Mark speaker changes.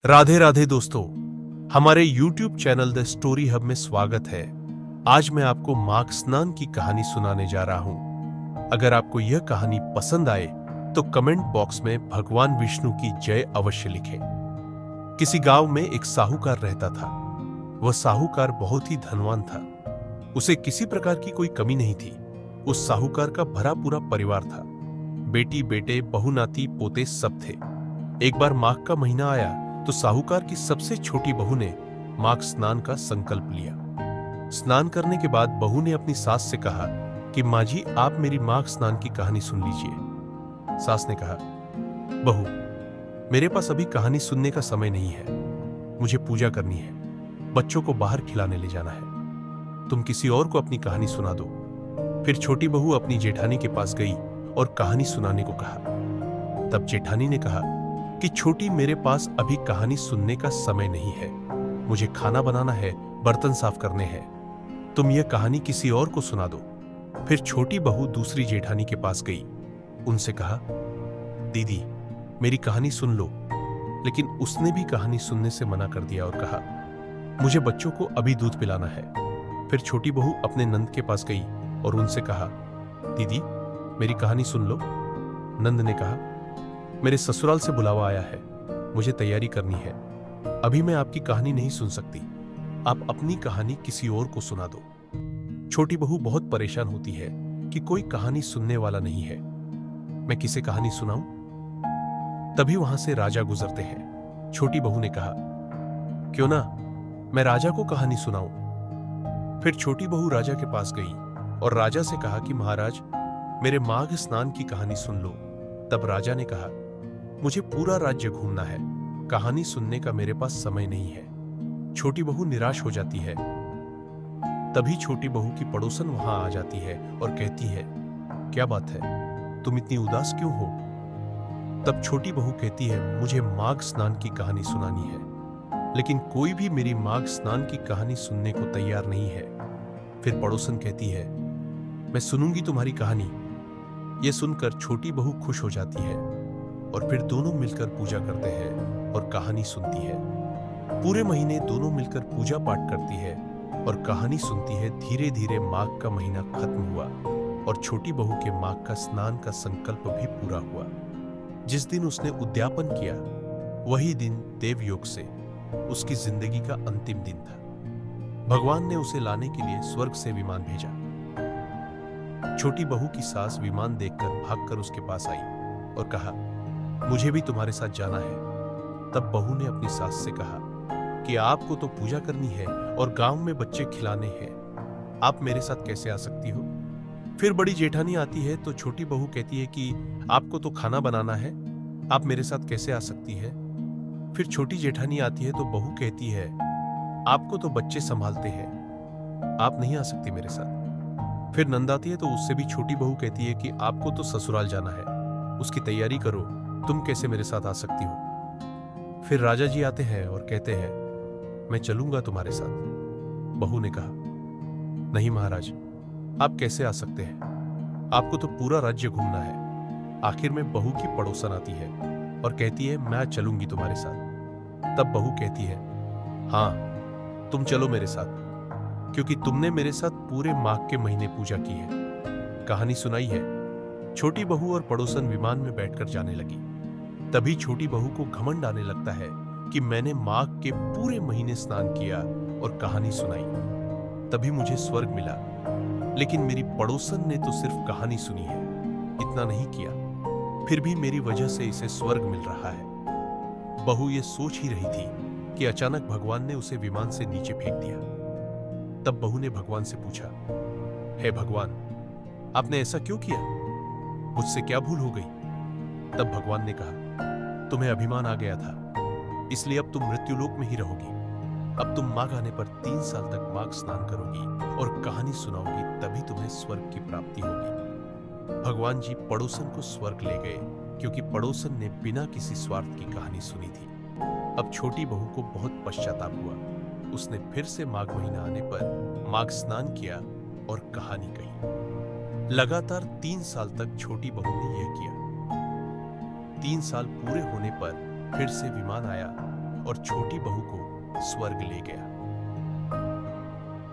Speaker 1: राधे राधे दोस्तों, हमारे YouTube channel the story hub में स्वागत है। आज मैं आपको माघ स्नान की कहानी सुनाने जा रहा हूं। अगर आपको यह कहानी पसंद आए तो कमेंट बॉक्स में भगवान विष्णु की जय अवश्य लिखें। किसी गांव में एक साहूकार रहता था। वह साहूकार बहुत ही धनवान था। उसे किसी प्रकार की कोई कमी नहीं थी। उस साहूकार का भरा पूरा परिवार था। बेटी बेटे बहू नाती पोते सब थे। एक बार माघ का महीना आया तो साहूकार की सबसे छोटी बहू ने माघ स्नान का संकल्प लिया। स्नान करने के बाद बहू ने अपनी सास से कहा कि माँ जी, आप मेरी माघ स्नान की कहानी सुन लीजिए। सास ने कहा, बहू, मेरे पास अभी कहानी सुनने का समय नहीं है। मुझे पूजा करनी है, बच्चों को बाहर खिलाने ले जाना है। तुम किसी और को अपनी कहानी सुना दो। फिर छोटी बहू अपनी जेठानी के पास गई और कहानी सुनाने को कहा। तब जेठानी ने कहा कि छोटी, मेरे पास अभी कहानी सुनने का समय नहीं है। मुझे खाना बनाना है, बर्तन साफ करने हैं। तुम यह कहानी किसी और को सुना दो। फिर छोटी बहू दूसरी जेठानी के पास गई। उनसे कहा, दीदी, मेरी कहानी सुन लो। लेकिन उसने भी कहानी सुनने से मना कर दिया और कहा, मुझे बच्चों को अभी दूध पिलाना है। फिर छोटी बहू अपने नंद के पास गई और उनसे कहा, दीदी, मेरी कहानी सुन लो। नंद ने कहा, मेरे ससुराल से बुलावा आया है, मुझे तैयारी करनी है। अभी मैं आपकी कहानी नहीं सुन सकती। आप अपनी कहानी किसी और को सुना दो। छोटी बहू बहुत परेशान होती है कि कोई कहानी सुनने वाला नहीं है। मैं किसे कहानी सुनाऊं? तभी वहां से राजा गुजरते हैं। छोटी बहू ने कहा, क्यों ना मैं राजा को कहानी सुनाऊं। फिर छोटी बहू राजा के पास गई और राजा से कहा कि महाराज, मेरे माघ स्नान की कहानी सुन लो। तब राजा ने कहा, मुझे पूरा राज्य घूमना है, कहानी सुनने का मेरे पास समय नहीं है। छोटी बहू निराश हो जाती है। तभी छोटी बहू की पड़ोसन वहां आ जाती है और कहती है, क्या बात है, तुम इतनी उदास क्यों हो? तब छोटी बहू कहती है, मुझे माघ स्नान की कहानी सुनानी है, लेकिन कोई भी मेरी माघ स्नान की कहानी सुनने को तैयार नहीं है। फिर पड़ोसन कहती है, मैं सुनूंगी तुम्हारी कहानी। यह सुनकर छोटी बहू खुश हो जाती है और फिर दोनों मिलकर पूजा करते हैं और कहानी सुनती है। पूरे महीने दोनों मिलकर पूजा पाठ करती है और कहानी सुनती है। धीरे धीरे माघ का महीना खत्म हुआ और छोटी बहू के माघ का स्नान का संकल्प भी पूरा हुआ। जिस दिन उसने उद्यापन किया, वही दिन देवयोग से उसकी जिंदगी का अंतिम दिन था। भगवान ने उसे लाने के लिए स्वर्ग से विमान भेजा। छोटी बहू की सास विमान देखकर भागकर उसके पास आई और कहा, मुझे भी तुम्हारे साथ जाना है। तब बहू ने अपनी सास से कहा कि आपको तो पूजा करनी है और गांव में बच्चे खिलाने हैं, आप मेरे साथ कैसे आ सकती हो? फिर बड़ी जेठानी आती है तो छोटी बहू कहती है कि आपको तो खाना बनाना है, आप मेरे साथ कैसे आ सकती है? फिर छोटी जेठानी आती है तो बहू कहती है, आपको तो बच्चे संभालते हैं, आप नहीं आ सकती मेरे साथ। फिर नंद आती है तो उससे भी छोटी बहू कहती है कि आपको तो ससुराल जाना है, उसकी तैयारी करो, तुम कैसे मेरे साथ आ सकती हो? फिर राजा जी आते हैं और कहते हैं, मैं चलूंगा तुम्हारे साथ। बहू ने कहा, नहीं महाराज, आप कैसे आ सकते हैं? आपको तो पूरा राज्य घूमना है। आखिर में बहू की पड़ोसन आती है और कहती है, मैं चलूंगी तुम्हारे साथ। तब बहू कहती है, हाँ, तुम चलो मेरे साथ, क्योंकि तुमने मेरे साथ पूरे माघ के महीने पूजा की है, कहानी सुनाई है। छोटी बहू और पड़ोसन विमान में बैठकर जाने लगी। तभी छोटी बहू को घमंड आने लगता है कि मैंने माघ के पूरे महीने स्नान किया और कहानी सुनाई, तभी मुझे स्वर्ग मिला। लेकिन मेरी पड़ोसन ने तो सिर्फ कहानी सुनी है, इतना नहीं किया, फिर भी मेरी वजह से इसे स्वर्ग मिल रहा है। बहू ये सोच ही रही थी कि अचानक भगवान ने उसे विमान से नीचे फेंक दिया। तब बहू ने भगवान से पूछा, हे भगवान, आपने ऐसा क्यों किया? मुझसे क्या भूल हो गई? तब भगवान ने कहा, तुम्हें अभिमान आ गया था, इसलिए अब तुम मृत्युलोक में ही रहोगी। अब तुम माघ आने पर 3 साल तक माघ स्नान करोगी और कहानी सुनाओगी, तभी तुम्हें स्वर्ग की प्राप्ति होगी। भगवान जी पड़ोसन को स्वर्ग ले गए, क्योंकि पड़ोसन ने बिना किसी स्वार्थ की कहानी सुनी थी। अब छोटी बहू को बहुत पश्चाताप हुआ। उसने फिर से माघ महीना आने पर माघ स्नान किया और कहानी कही। लगातार 3 साल तक छोटी बहू ने यह किया। 3 साल पूरे होने पर फिर से विमान आया और छोटी बहू को स्वर्ग ले गया।